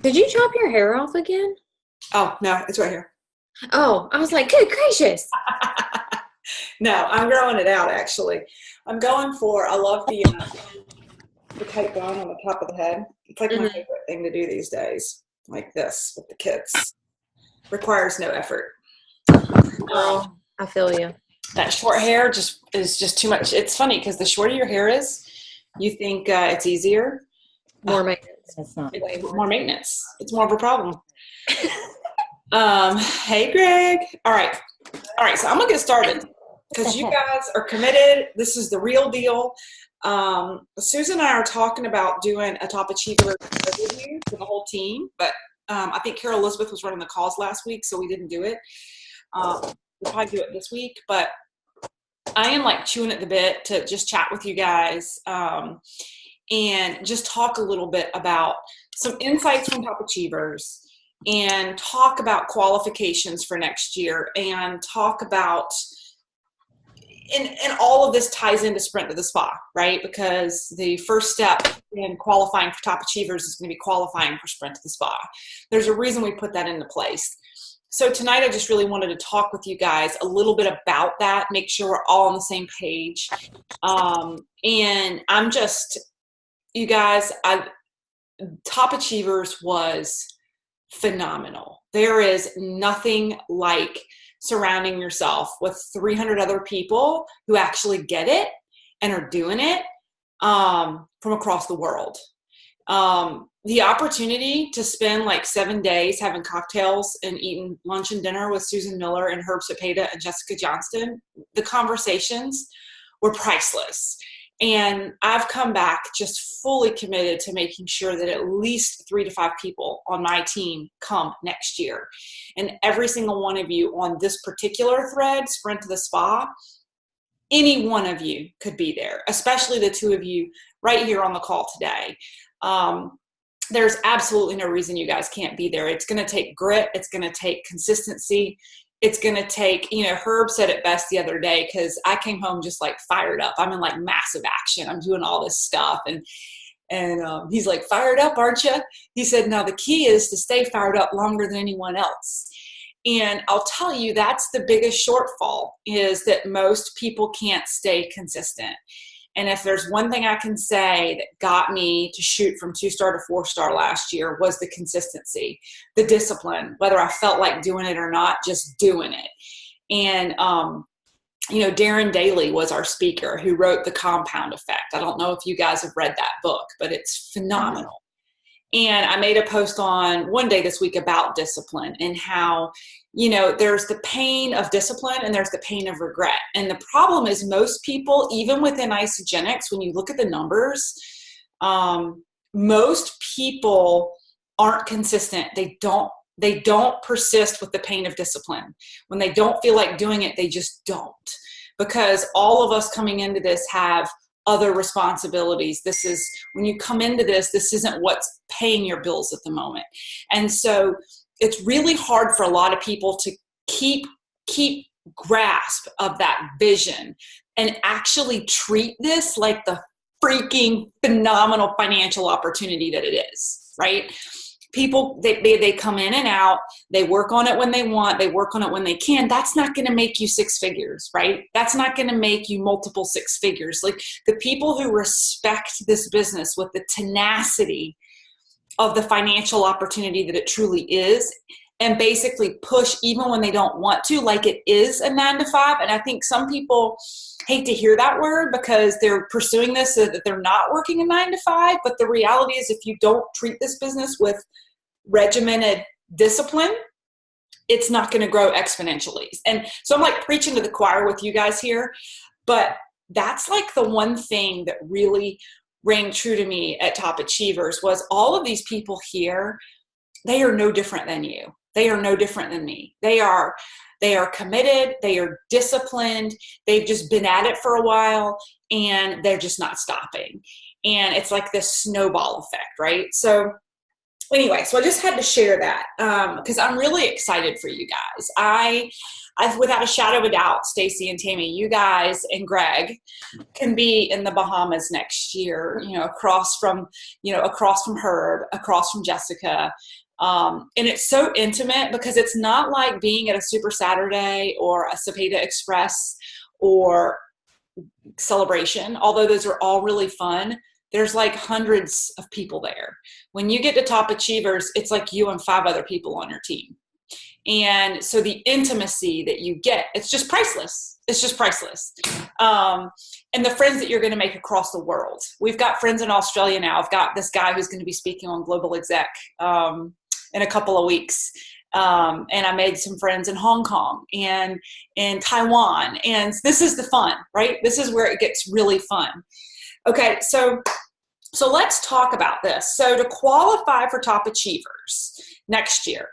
Did you chop your hair off again? Oh, no, it's right here. Oh, I was like, good gracious. No, I'm growing it out actually. I love the tight bun on the top of the head. It's like my Hmm. favorite thing to do these days, like this with the kids. Requires no effort. Um, Girl, I feel you. that short hair just is just too much. It's funny because the shorter your hair is, you think it's easier. More maintenance. It's not. Way It's more. more maintenance. It's more of a problem. Hey, Greg. All right. So I'm gonna get started because you guys are committed. This is the real deal. Susan and I are talking about doing a top achiever review for the whole team, but I think Carol Elizabeth was running the calls last week, so we didn't do it. We'll probably do it this week, but I am like chewing at the bit to just chat with you guys and just talk a little bit about some insights from top achievers and talk about qualifications for next year and talk about and all of this ties into Sprint to the Spa, right? Because the first step in qualifying for top achievers is going to be qualifying for Sprint to the Spa. There's a reason we put that into place. So tonight I just really wanted to talk with you guys a little bit about that, make sure we're all on the same page. And I'm just, you guys, Top Achievers was phenomenal. There is nothing like surrounding yourself with 300 other people who actually get it and are doing it from across the world. The opportunity to spend like 7 days having cocktails and eating lunch and dinner with Susan Miller and Herb Cepeda and Jessica Johnston, the conversations were priceless. And I've come back just fully committed to making sure that at least 3 to 5 people on my team come next year. And every single one of you on this particular thread, Sprint to the Spa, any one of you could be there, especially the 2 of you right here on the call today. There's absolutely no reason you guys can't be there. It's going to take grit. It's going to take consistency. It's going to take, Herb said it best the other day because I came home just like fired up. I'm in like massive action. I'm doing all this stuff. And he's like, fired up, aren't you? He said, no, the key is to stay fired up longer than anyone else. And I'll tell you, that's the biggest shortfall is that most people can't stay consistent. And if there's one thing I can say that got me to shoot from 2-star to 4-star last year was the consistency, the discipline, whether I felt like doing it or not, just doing it. And, Darren Daly was our speaker who wrote The Compound Effect. I don't know if you guys have read that book, but it's phenomenal. And I made a post on one day this week about discipline and how, there's the pain of discipline and there's the pain of regret. And the problem is most people, even within Isagenix, when you look at the numbers, most people aren't consistent. They don't persist with the pain of discipline. When they don't feel like doing it, they just don't. Because all of us coming into this have other responsibilities. This is, when you come into this isn't what's paying your bills at the moment. And so it's really hard for a lot of people to keep grasp of that vision and actually treat this like the freaking phenomenal financial opportunity that it is, right? People, they come in and out, they work on it when they want, they work on it when they can. That's not going to make you 6 figures, right? That's not going to make you multiple 6 figures. Like the people who respect this business with the tenacity of the financial opportunity that it truly is and basically push even when they don't want to, like it is a 9 to 5. And I think some people hate to hear that word because they're pursuing this so that they're not working a 9 to 5. But the reality is if you don't treat this business with regimented discipline, it's not going to grow exponentially. And so I'm like preaching to the choir with you guys here, but that's like the one thing that really rang true to me at Top Achievers was all of these people here, they are no different than you. They are no different than me. They are committed. They are disciplined. They've just been at it for a while and they're just not stopping. And it's like this snowball effect, right? So anyway, so I just had to share that because I'm really excited for you guys. I without a shadow of a doubt, Stacy and Tammy, you guys and Greg can be in the Bahamas next year, across from Herb, across from Jessica. And it's so intimate because it's not like being at a Super Saturday or a Cepeda Express or Celebration, although those are all really fun. There's like hundreds of people there. When you get to Top Achievers, it's like you and 5 other people on your team. And so the intimacy that you get, it's just priceless. It's just priceless. And the friends that you're going to make across the world. We've got friends in Australia now. I've got this guy who's going to be speaking on Global Exec in a couple of weeks. And I made some friends in Hong Kong and in Taiwan. And this is the fun, right? This is where it gets really fun. Okay, so let's talk about this. So to qualify for Top Achievers next year,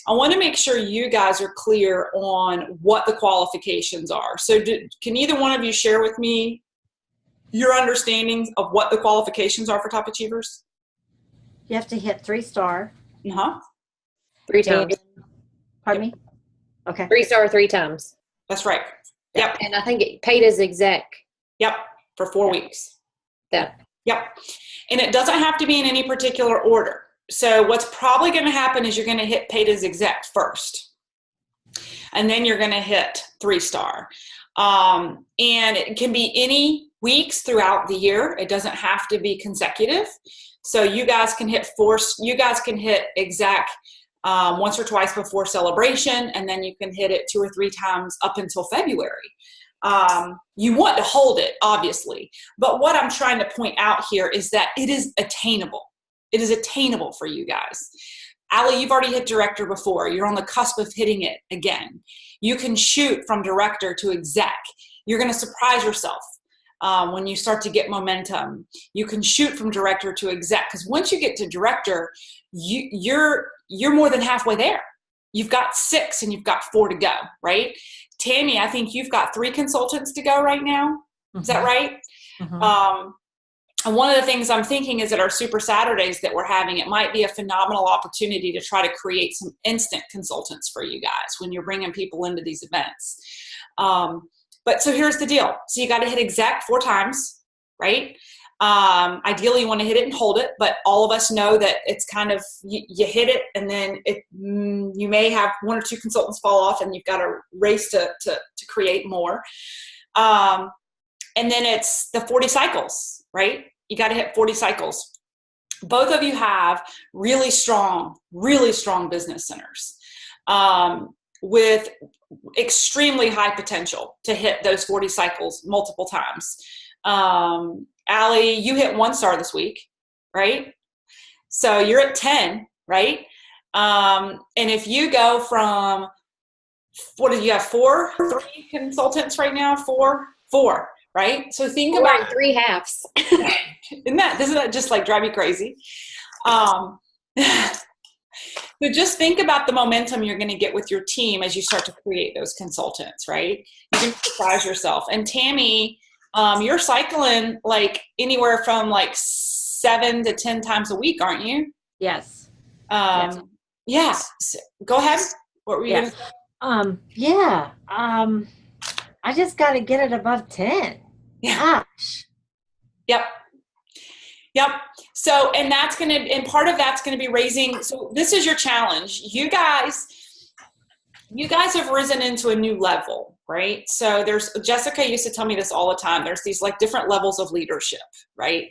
I want to make sure you guys are clear on what the qualifications are. So can either one of you share with me your understanding of what the qualifications are for Top Achievers? You have to hit 3-star. 3 times. Pardon me? Okay. 3-star 3 times. That's right. Yep. And I think it paid as exec. Yep. For 4 weeks. That. Yep. And it doesn't have to be in any particular order. So what's probably going to happen is you're going to hit paid as exec first. And then you're going to hit 3-star. And it can be any weeks throughout the year. It doesn't have to be consecutive. So you guys can hit exec once or twice before Celebration, and then you can hit it 2 or 3 times up until February. You want to hold it, obviously. But what I'm trying to point out here is that it is attainable. It is attainable for you guys. Allie, you've already hit director before. You're on the cusp of hitting it again. You can shoot from director to exec. You're going to surprise yourself when you start to get momentum. You can shoot from director to exec, because once you get to director, you're more than halfway there. You've got 6 and you've got 4 to go, right? Tammy, I think you've got 3 consultants to go right now. Is that right? Mm-hmm. And one of the things I'm thinking is that our Super Saturdays that we're having, it might be a phenomenal opportunity to try to create some instant consultants for you guys when you're bringing people into these events. But so here's the deal. So you got to hit exec 4 times, right? Ideally you want to hit it and hold it, but all of us know that it's kind of, you hit it and then you may have 1 or 2 consultants fall off and you've got to race to create more. And then it's the 40 cycles, right? You got to hit 40 cycles. Both of you have really strong business centers with extremely high potential to hit those 40 cycles multiple times. Allie, you hit 1-star this week, right? So you're at 10, right? And if you go from, what do you have, 3 consultants right now? 4, right? So think about 3 halves. doesn't that just like drive you crazy? So just think about the momentum you're going to get with your team as you start to create those consultants, right? You can surprise yourself. And Tammy, you're cycling like anywhere from like 7 to 10 times a week, aren't you? Yes. Yes. Yeah. So, go ahead. What were you going to say? Yeah. I just got to get it above 10. Yeah. Gosh. Yep. So, and part of that's going to be raising. So this is your challenge. You guys have risen into a new level, right? So Jessica used to tell me this all the time. There's these like different levels of leadership, right?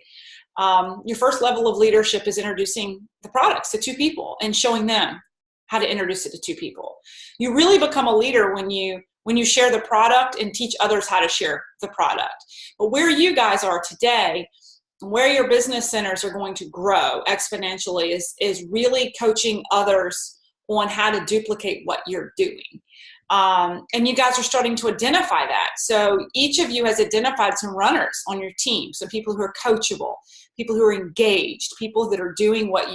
Your first level of leadership is introducing the products to 2 people and showing them how to introduce it to 2 people. You really become a leader when you share the product and teach others how to share the product. But where you guys are today, where your business centers are going to grow exponentially is really coaching others on how to duplicate what you're doing. And you guys are starting to identify that. So each of you has identified some runners on your team, some people who are coachable, people who are engaged, people that are doing what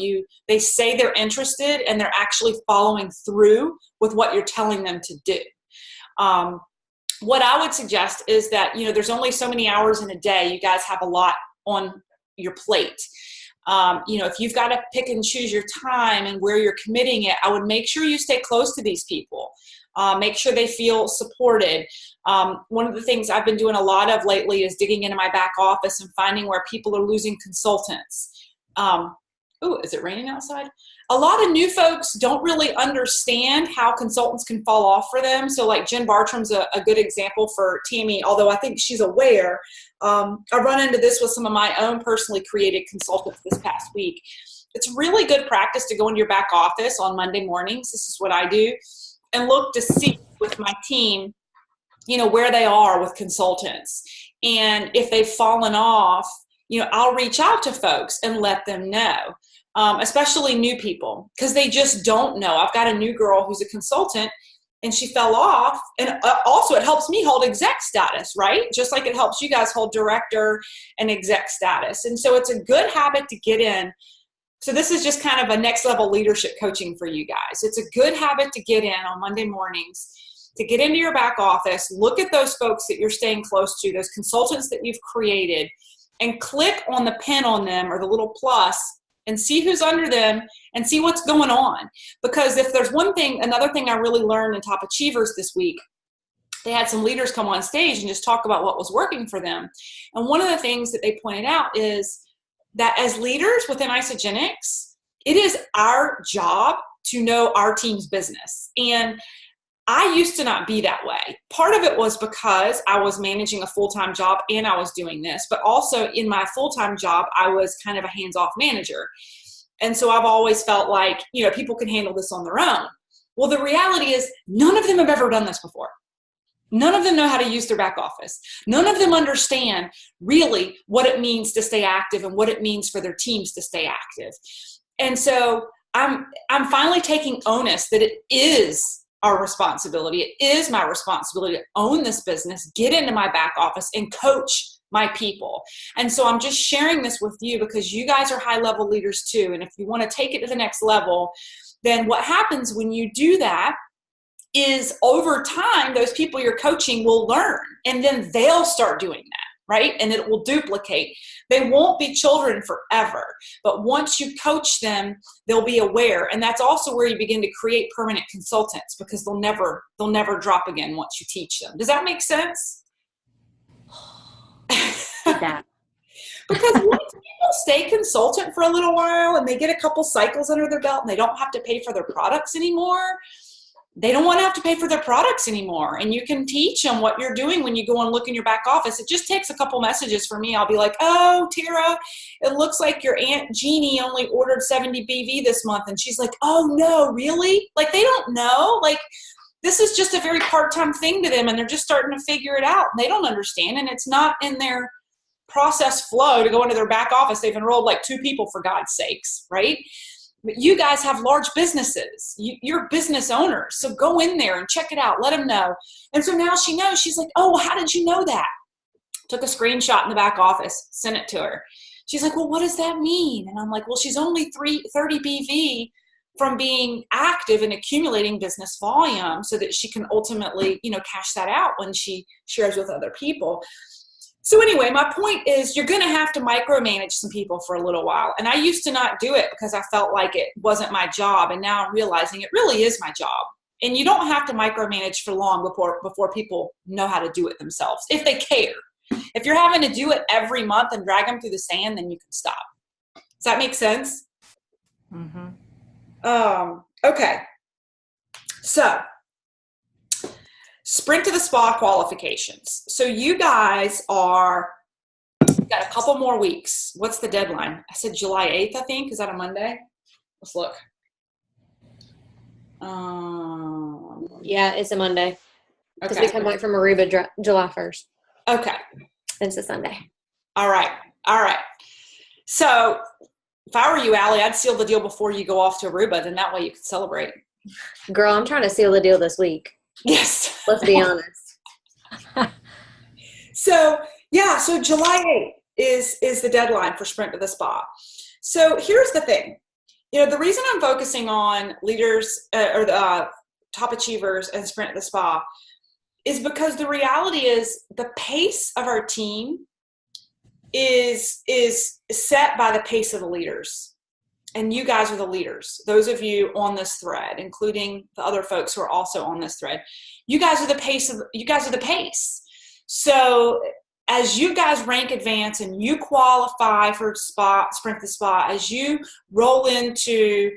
they say they're interested and they're actually following through with what you're telling them to do. What I would suggest is that, there's only so many hours in a day. You guys have a lot on your plate. If you've got to pick and choose your time and where you're committing it, I would make sure you stay close to these people. Make sure they feel supported. One of the things I've been doing a lot of lately is digging into my back office and finding where people are losing consultants. Is it raining outside? A lot of new folks don't really understand how consultants can fall off for them. So like Jen Bartram's a good example for Tammy, although I think she's aware. I run into this with some of my own personally created consultants this past week. It's really good practice to go into your back office on Monday mornings. This is what I do, and look to see with my team, where they are with consultants. And if they've fallen off, I'll reach out to folks and let them know. Especially new people, because they just don't know. I've got a new girl who's a consultant and she fell off. And also it helps me hold exec status, right? Just like it helps you guys hold director and exec status. And so it's a good habit to get in. So this is just kind of a next level leadership coaching for you guys. It's a good habit to get in on Monday mornings, to get into your back office, look at those folks that you're staying close to, those consultants that you've created, and click on the pin on them or the little plus and see who's under them and see what's going on. Because if there's another thing I really learned in Top Achievers this week, they had some leaders come on stage and just talk about what was working for them. And one of the things that they pointed out is that as leaders within Isagenix, it is our job to know our team's business. And I used to not be that way. Part of it was because I was managing a full-time job and I was doing this, but also in my full-time job, I was kind of a hands-off manager. And so I've always felt like, people can handle this on their own. Well, the reality is none of them have ever done this before. None of them know how to use their back office. None of them understand really what it means to stay active and what it means for their teams to stay active. And so I'm finally taking onus that it is our responsibility. It is my responsibility to own this business, get into my back office, and coach my people. And so I'm just sharing this with you because you guys are high-level leaders too. And if you want to take it to the next level, then what happens when you do that is over time, those people you're coaching will learn, and then they'll start doing that. Right? And it will duplicate. They won't be children forever, but once you coach them, they'll be aware. And that's also where you begin to create permanent consultants, because they'll never drop again once you teach them. Does that make sense? That. Because once people stay consultant for a little while and they get a couple cycles under their belt and they don't have to pay for their products anymore, they don't want to have to pay for their products anymore. And you can teach them what you're doing when you go and look in your back office. It just takes a couple messages for me. I'll be like, oh, Tara, it looks like your Aunt Jeannie only ordered 70 BV this month. And she's like, oh no, really? Like, they don't know. Like, this is just a very part-time thing to them, and they're just starting to figure it out. They don't understand, and it's not in their process flow to go into their back office. They've enrolled like 2 people, for God's sakes, right? But you guys have large businesses. You're business owners. So go in there and check it out. Let them know. And so now she knows. She's like, oh, how did you know that? Took a screenshot in the back office, sent it to her. She's like, well, what does that mean? And I'm like, well, she's only 30 BV from being active and accumulating business volume so that she can ultimately, cash that out when she shares with other people. So anyway, my point is you're going to have to micromanage some people for a little while. And I used to not do it because I felt like it wasn't my job. And now I'm realizing it really is my job. And you don't have to micromanage for long before people know how to do it themselves, if they care. If you're having to do it every month and drag them through the sand, then you can stop. Does that make sense? Mm-hmm. Okay. So, Sprint to the Spa qualifications. So you guys got a couple more weeks. What's the deadline? I said July 8th, I think. Is that a Monday? Let's look. Yeah, it's a Monday. Because Okay. we come back from Aruba July 1st. Okay. It's a Sunday. All right. So if I were you, Allie, I'd seal the deal before you go off to Aruba. Then that way you could celebrate. Girl, I'm trying to seal the deal this week. Yes. Let's be honest. So July 8th is the deadline for Sprint to the Spa. So here's the thing. The reason I'm focusing on leaders or the top achievers and Sprint to the Spa is because the reality is the pace of our team is set by the pace of the leaders. and you guys are the leaders, those of you on this thread, including the other folks who are also on this thread, you guys are the pace. So as you guys rank advance and you qualify for Sprint the Spa, as you roll into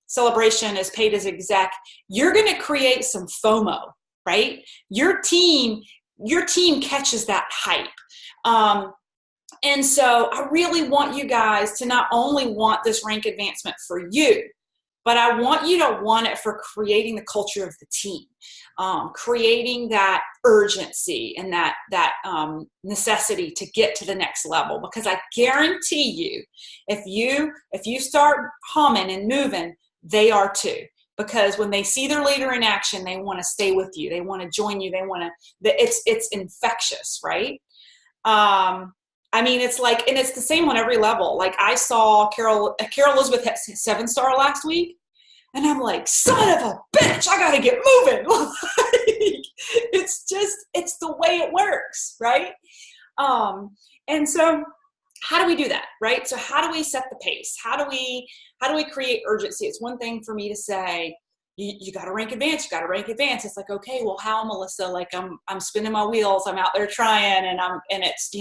celebration as paid as exec, you're going to create some FOMO, right? Your team catches that hype. And so I really want you guys to not only want this rank advancement for you, but I want you to want it for creating the culture of the team, creating that urgency and that necessity to get to the next level. Because I guarantee you, if you start humming and moving, they are too. Because when they see their leader in action, they want to stay with you. They want to join you. It's infectious, right? I mean, it's like, and it's the same on every level. Like I saw Carol Elizabeth had 7-star last week, and I'm like, son of a bitch, I got to get moving. It's the way it works, right? And so how do we do that, right? So how do we set the pace? How do we create urgency? It's one thing for me to say, you got to rank advance. You got to rank advance. It's like, okay, well, how, Melissa? Like I'm spinning my wheels. I'm out there trying, and it's,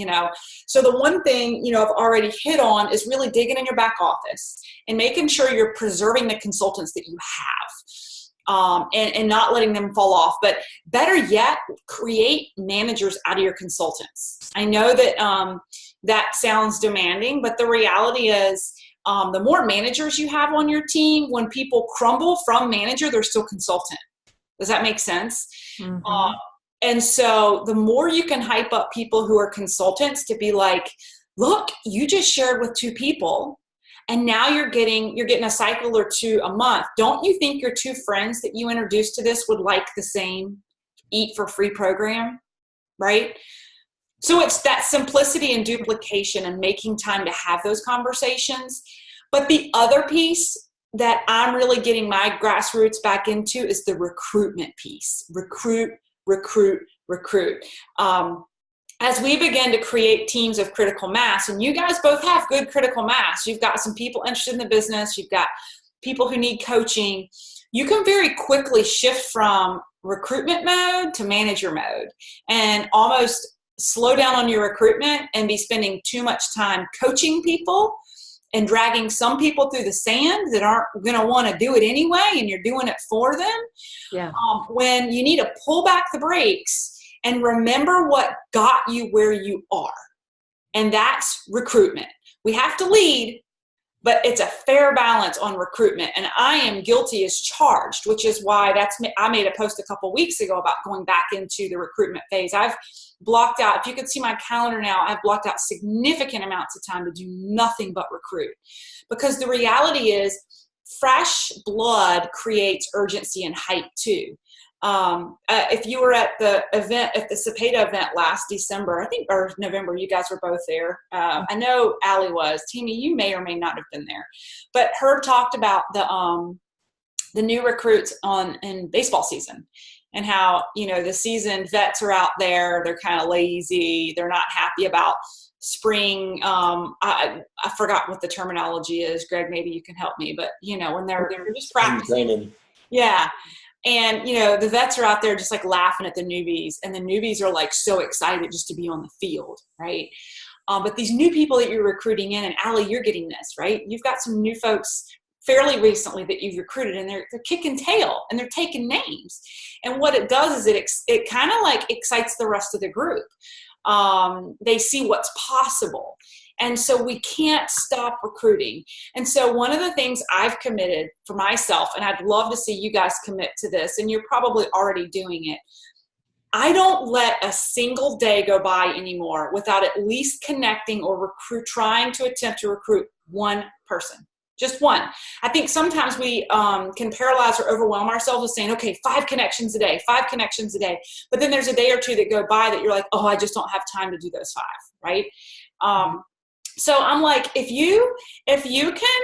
so the one thing, I've already hit on is really digging in your back office and making sure you're preserving the consultants that you have, and not letting them fall off. But better yet, create managers out of your consultants. I know that that sounds demanding, but the reality is, the more managers you have on your team, when people crumble from manager, they're still consultant. Does that make sense? Mm-hmm. And so the more you can hype up people who are consultants to be like, look, you just shared with 2 people and now you're getting a cycle or 2 a month. Don't you think your 2 friends that you introduced to this would like the same eat for free program, right? So it's that simplicity and duplication and making time to have those conversations. But the other piece that I'm really getting my grassroots back into is the recruitment piece. Recruit. As we begin to create teams of critical mass, and you guys both have good critical mass, you've got some people interested in the business, you've got people who need coaching, you can very quickly shift from recruitment mode to manager mode and almost slow down on your recruitment and be spending too much time coaching people and dragging some people through the sand that aren't going to want to do it anyway, and you're doing it for them. Yeah. When you need to pull back the brakes and remember what got you where you are. And that's recruitment. We have to lead, but it's a fair balance on recruitment. And I am guilty as charged, which is why I made a post a couple weeks ago about going back into the recruitment phase. I've blocked out, if you could see my calendar now, I've blocked out significant amounts of time to do nothing but recruit. Because the reality is fresh blood creates urgency and hype too. If you were at the event, at the Cepeda event last December, I think, or November, you guys were both there. I know Allie was. Tammy, you may or may not have been there. But Herb talked about the new recruits in baseball season and how, the seasoned vets are out there. They're kind of lazy. They're not happy about spring. I forgot what the terminology is. Greg, maybe you can help me. But, when they're just practicing. Yeah. And, the vets are out there just like laughing at the newbies, and the newbies are like so excited just to be on the field, right? But these new people that you're recruiting in, and Allie, you're getting this, right? You've got some new folks fairly recently that you've recruited, and they're kicking tail and they're taking names. And what it does is it kind of like excites the rest of the group. They see what's possible. And so we can't stop recruiting. And so one of the things I've committed for myself, and I'd love to see you guys commit to this, and you're probably already doing it, I don't let a single day go by anymore without at least connecting or trying to attempt to recruit one person. Just one. I think sometimes we can paralyze or overwhelm ourselves with saying, okay, 5 connections a day. But then there's a day or 2 that go by that you're like, oh, I just don't have time to do those 5, right? So I'm like, if you can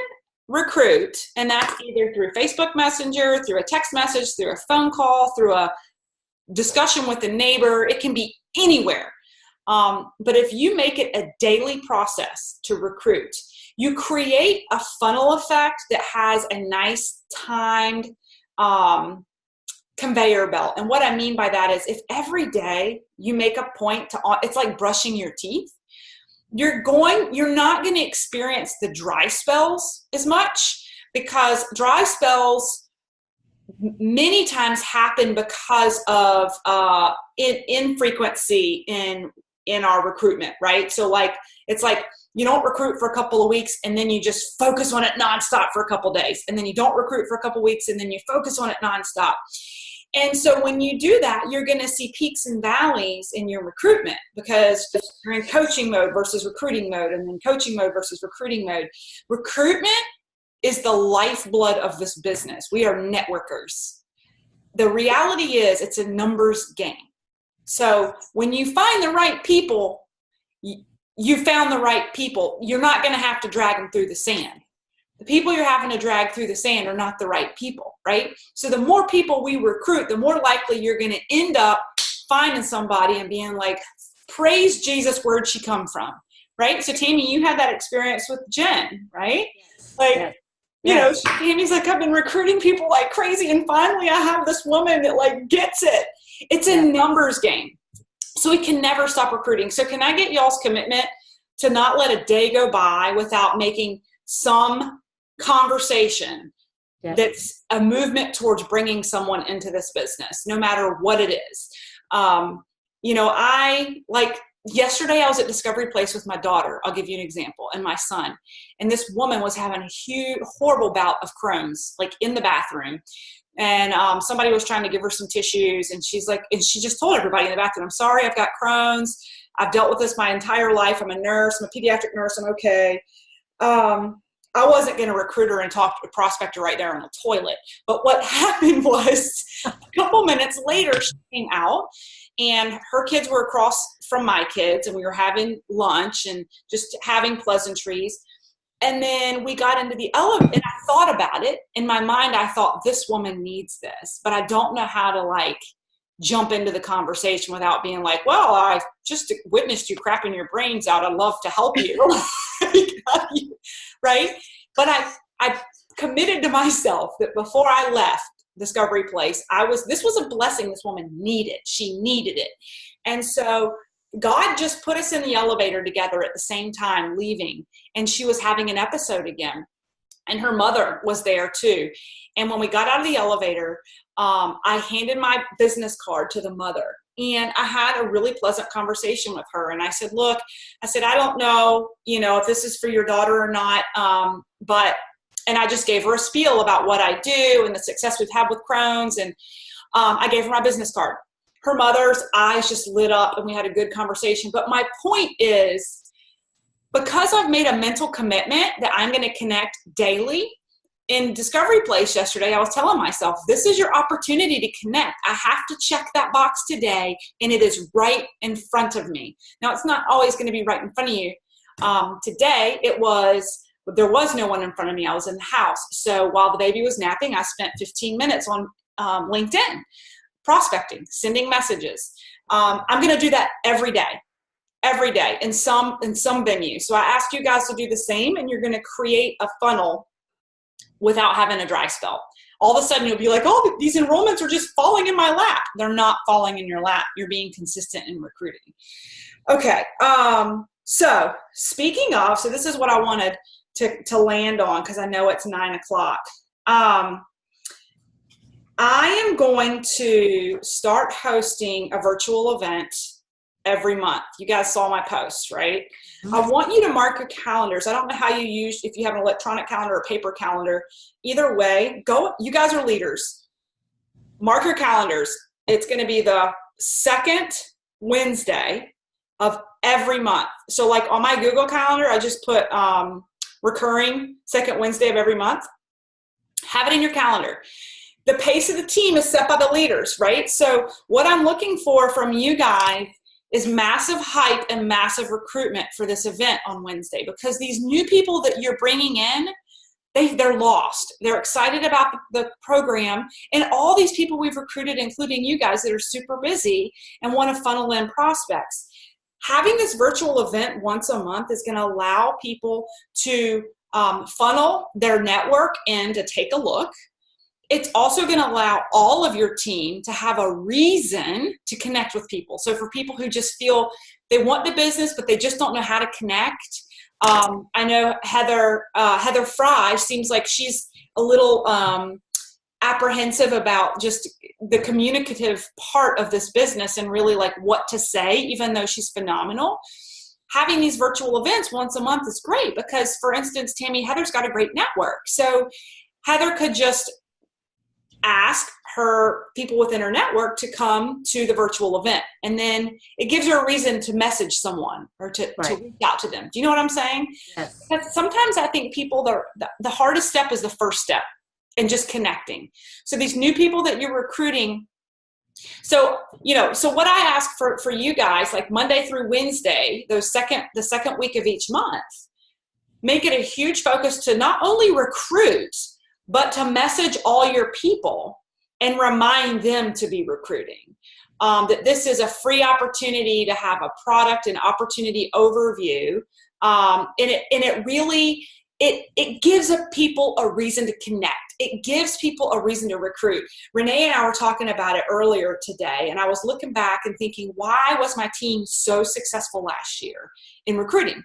recruit, and that's either through Facebook Messenger, through a text message, through a phone call, through a discussion with a neighbor, it can be anywhere. But if you make it a daily process to recruit, You create a funnel effect that has a nice timed conveyor belt. And what I mean by that is if every day you make a point to, it's like brushing your teeth, you're not going to experience the dry spells as much, because dry spells many times happen because of infrequency in our recruitment, right? So like, it's like you don't recruit for a couple of weeks and then you just focus on it nonstop for a couple of days. And then you don't recruit for a couple of weeks and then you focus on it nonstop. And so when you do that, you're going to see peaks and valleys in your recruitment, because you're in coaching mode versus recruiting mode, and then coaching mode versus recruiting mode. Recruitment is the lifeblood of this business. We are networkers. The reality is it's a numbers game. So when you find the right people, you found the right people. You're not going to have to drag them through the sand. The people you're having to drag through the sand are not the right people, right? So the more people we recruit, the more likely you're going to end up finding somebody and being like, praise Jesus, where'd she come from, right? So Tammy, you had that experience with Jen, right? Like, you know, Tammy's like, I've been recruiting people like crazy, and finally I have this woman that like gets it. It's a numbers game. So we can never stop recruiting. So can I get y'all's commitment to not let a day go by without making some conversation that's a movement towards bringing someone into this business, no matter what it is. You know, yesterday I was at Discovery Place with my daughter. I'll give you an example, and my son. And this woman was having a horrible bout of Crohn's, like in the bathroom. And somebody was trying to give her some tissues, and she's like, and she just told everybody in the bathroom, I'm sorry, I've got Crohn's. I've dealt with this my entire life. I'm a nurse. I'm a pediatric nurse. I'm okay. I wasn't going to recruit her and talk to a prospector right there on the toilet. But what happened was a couple minutes later, she came out, and her kids were across from my kids, and we were having lunch and just having pleasantries. And then we got into the elevator, and I thought about it. In my mind, I thought, this woman needs this, but I don't know how to like jump into the conversation without being like, well, I just witnessed you crapping your brains out. I'd love to help you. Right? But I committed to myself that before I left Discovery Place, this was a blessing this woman needed. She needed it. And so God just put us in the elevator together at the same time leaving, and she was having an episode again, and her mother was there too. And when we got out of the elevator, I handed my business card to the mother, and I had a really pleasant conversation with her. And I said, look, I don't know, if this is for your daughter or not, and I just gave her a spiel about what I do and the success we've had with Crohn's. And I gave her my business card. Her mother's eyes just lit up, and we had a good conversation. But my point is, because I've made a mental commitment that I'm going to connect daily, in Discovery Place yesterday, I was telling myself, this is your opportunity to connect. I have to check that box today, and it is right in front of me. Now, it's not always going to be right in front of you. Today, there was no one in front of me. I was in the house. So while the baby was napping, I spent 15 minutes on LinkedIn, prospecting, sending messages. I'm going to do that every day in some venue. So I ask you guys to do the same, and you're going to create a funnel without having a dry spell. All of a sudden you'll be like, oh, these enrollments are just falling in my lap. They're not falling in your lap. You're being consistent in recruiting. Okay. So speaking of, so this is what I wanted to land on, because I know it's 9:00. I am going to start hosting a virtual event every month. You guys saw my post, right? I want you to mark your calendars. I don't know how you use, if you have an electronic calendar or paper calendar. Either way, you guys are leaders. Mark your calendars. It's going to be the second Wednesday of every month. So like on my Google Calendar, I just put recurring second Wednesday of every month. Have it in your calendar. The pace of the team is set by the leaders, right? So what I'm looking for from you guys is massive hype and massive recruitment for this event on Wednesday, because these new people that you're bringing in, they're lost. They're excited about the program, and all these people we've recruited, including you guys that are super busy and want to funnel in prospects. having this virtual event once a month is going to allow people to funnel their network in to take a look. It's also going to allow all of your team to have a reason to connect with people. So for people who just feel they want the business, but they just don't know how to connect. I know Heather Fry seems like she's a little apprehensive about just the communicative part of this business and really like what to say, even though she's phenomenal. Having these virtual events once a month is great because, for instance, Tammy, Heather's got a great network. So Heather could just ask her people within her network to come to the virtual event. And then it gives her a reason to message someone or to reach out to them. Do you know what I'm saying? Yes. Because sometimes I think people, the hardest step is the first step and just connecting. So these new people that you're recruiting, so what I ask for you guys, like Monday through Wednesday, the second week of each month, make it a huge focus to not only recruit, but to message all your people and remind them to be recruiting. That this is a free opportunity to have a product and opportunity overview. And it really, it gives people a reason to connect. It gives people a reason to recruit. Renee and I were talking about it earlier today, and I was looking back and thinking, why was my team so successful last year in recruiting?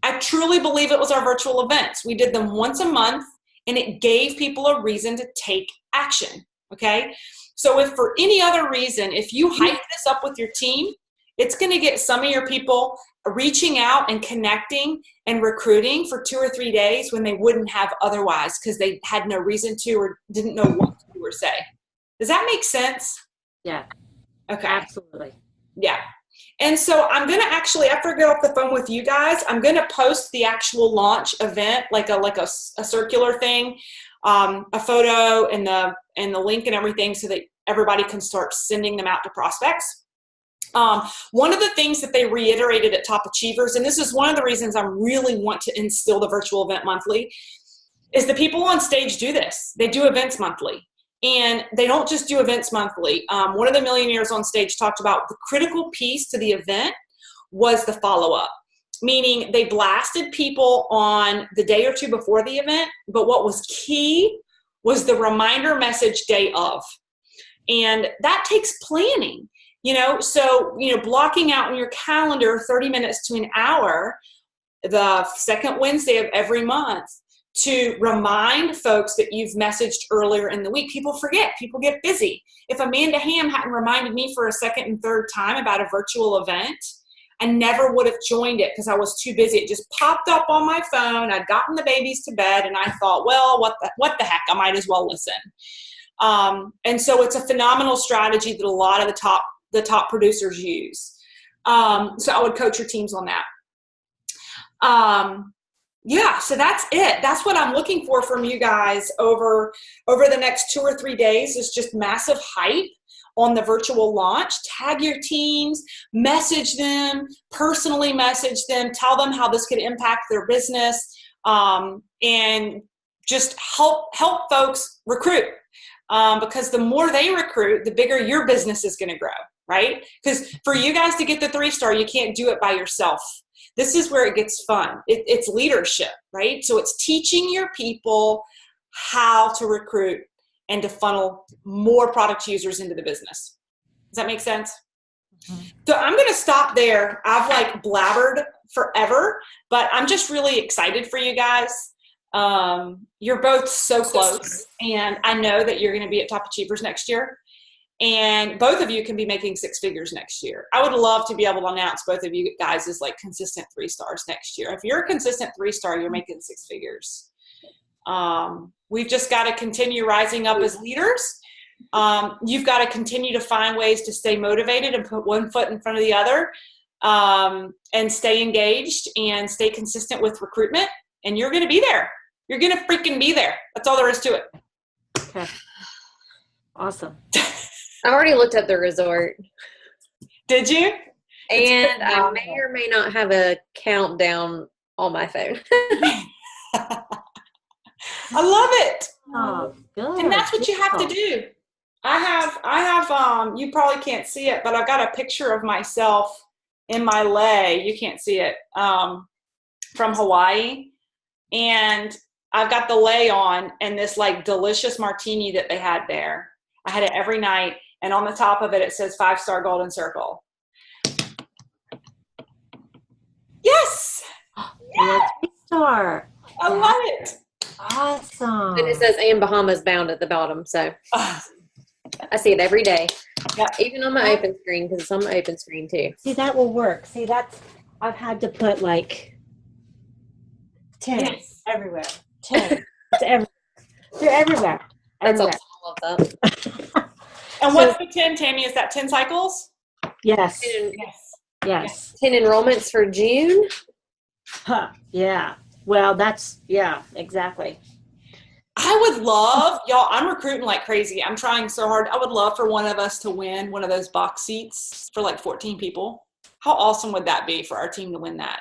I truly believe it was our virtual events. We did them once a month, and it gave people a reason to take action, okay? So if for any other reason, if you hype this up with your team, it's going to get some of your people reaching out and connecting and recruiting for 2 or 3 days when they wouldn't have otherwise because they had no reason to or didn't know what to do or say. Does that make sense? Yeah. Okay. Absolutely. Yeah. And so I'm going to actually, after I get off the phone with you guys, I'm going to post the actual launch event, like a circular thing, a photo and the link and everything so that everybody can start sending them out to prospects. One of the things that they reiterated at Top Achievers, and this is one of the reasons I really want to instill the virtual event monthly, is the people on stage do this. They do events monthly. And they don't just do events monthly. One of the millionaires on stage talked about the critical piece to the event was the follow-up, meaning they blasted people on the day or two before the event, but what was key was the reminder message day of. And that takes planning, so, blocking out in your calendar 30 minutes to an hour, the second Wednesday of every month, to remind folks that you've messaged earlier in the week. People forget. People get busy. If Amanda Ham hadn't reminded me for a second and third time about a virtual event, I never would have joined it because I was too busy. It just popped up on my phone. I'd gotten the babies to bed, and I thought, well, what the heck? I might as well listen. And so it's a phenomenal strategy that a lot of the top producers use. So I would coach your teams on that. Yeah, so that's it. That's what I'm looking for from you guys over the next 2 or 3 days is just massive hype on the virtual launch. Tag your teams, message them, personally message them, tell them how this could impact their business, and just help folks recruit. Because the more they recruit, the bigger your business is going to grow, right? Because for you guys to get the 3-star, you can't do it by yourself. This is where it gets fun. It's leadership, right? So it's teaching your people how to recruit and to funnel more product users into the business. Does that make sense? Mm-hmm. So I'm going to stop there. I've blabbered forever, but I'm just really excited for you guys. You're both so close, and I know that you're going to be at Top Achievers next year. And both of you can be making 6 figures next year. I would love to be able to announce both of you guys as consistent 3-stars next year. If you're a consistent 3-star, you're making 6 figures. We've just got to continue rising up as leaders. You've got to continue to find ways to stay motivated and put one foot in front of the other, and stay engaged and stay consistent with recruitment. And you're going to be there. You're going to freaking be there. That's all there is to it. Okay. Awesome. I already looked up the resort. Did you? And I may or may not have a countdown on my phone. I love it. Oh, good. And that's what you have to do. I have, you probably can't see it, but I've got a picture of myself in my lei. You can't see it, from Hawaii. And I've got the lei on and this like delicious martini that they had there. I had it every night. And on the top of it, it says 5-star golden circle. Yes. Yeah. 3-star. I love it. Awesome. And it says and Bahamas bound at the bottom. So I see it every day. Yeah. Even on my open screen, because it's on my open screen too. See, that will work. See, I've had to put like 10 Yes. everywhere. 10. They're everywhere. That's Everywhere. all of that. And what's the 10, Tammy? Is that 10 cycles? Yes. Yes. Yes. 10 enrollments for June. Huh. Yeah. Well, yeah, exactly. I would love, y'all, I'm recruiting like crazy. I'm trying so hard. I would love for one of us to win one of those box seats for like 14 people. How awesome would that be for our team to win that?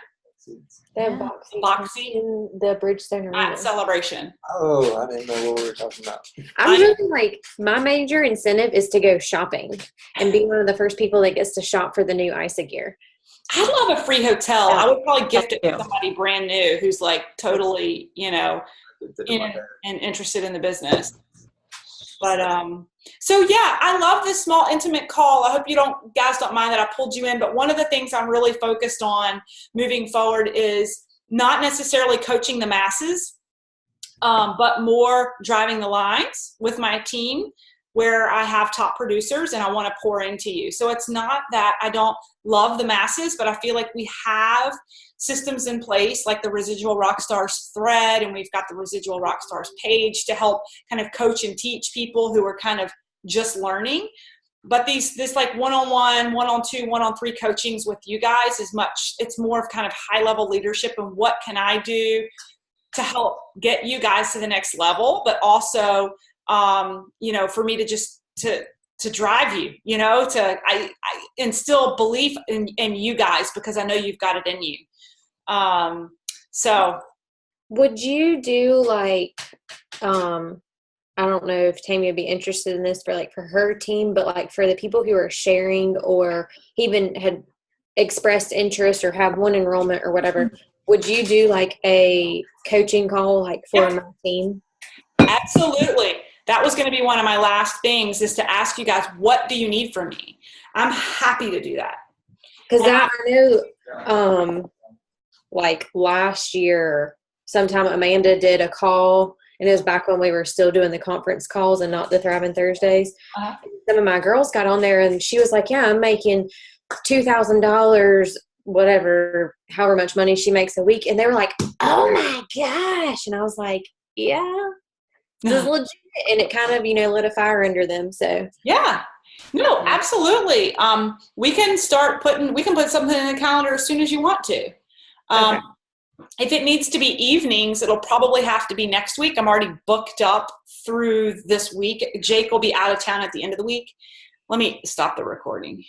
They have Yeah. box seats in the Bridgestone Arena. At Celebration. Oh, I didn't know what we were talking about. I'm really like, my major incentive is to go shopping and be one of the first people that gets to shop for the new ISA gear. I'd love a free hotel. I would probably gift it to Yeah. somebody brand new who's like totally, you know, and interested in the business. But so yeah, I love this small intimate call. I hope you guys don't mind that I pulled you in, but one of the things I'm really focused on moving forward is not necessarily coaching the masses, but more driving the lines with my team where I have top producers and I want to pour into you. So it's not that I don't love the masses, but I feel like we have systems in place like the Residual Rockstars thread, and we've got the Residual Rockstars page to help kind of coach and teach people who are kind of just learning. But this like one-on-one, one-on-two, one-on-three coachings with you guys it's more of kind of high-level leadership and what can I do to help get you guys to the next level, but also you know, for me to just to drive you, you know, I instill belief in you guys because I know you've got it in you. So Would you do like, I don't know if Tammy would be interested in this for her team, but like for the people who are sharing or even had expressed interest or have one enrollment or whatever, would you do like a coaching call like for my team? absolutely. That was going to be one of my last things, is to ask you guys, what do you need from me? I'm happy to do that. Because I know like last year, sometime Amanda did a call, and it was back when we were still doing the conference calls and not the Thriving Thursdays. Uh-huh. Some of my girls got on there and she was like, yeah, I'm making $2,000, whatever, however much money she makes a week. And they were like, oh my gosh. And I was like, yeah, this is legit. And it kind of, lit a fire under them. So Yeah. No, absolutely. We can put something in the calendar as soon as you want to. Okay. If it needs to be evenings, it'll probably have to be next week. I'm already booked up through this week. Jake will be out of town at the end of the week. Let me stop the recording.